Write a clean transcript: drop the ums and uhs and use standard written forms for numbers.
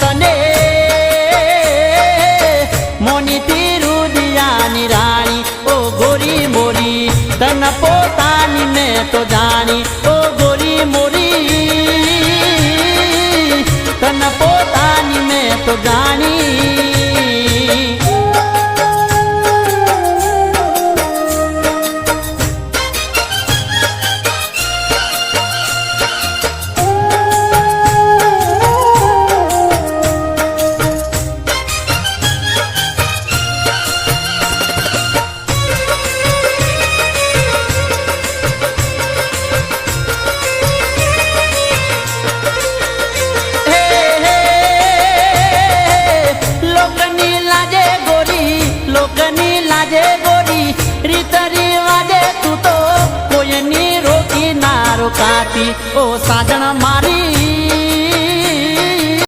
તને મોની થી રુદિયાની રાણી ઓ ગોરી મોરી તન પોતાની મેં તો જાણી ઓ ગોરી મોરી તન પોતાની મેં તો જાણી લાજે ગોરી રીત રિવાજે તું તો કોઈની રોકી ના રોકાતી ઓ સાજણ મારે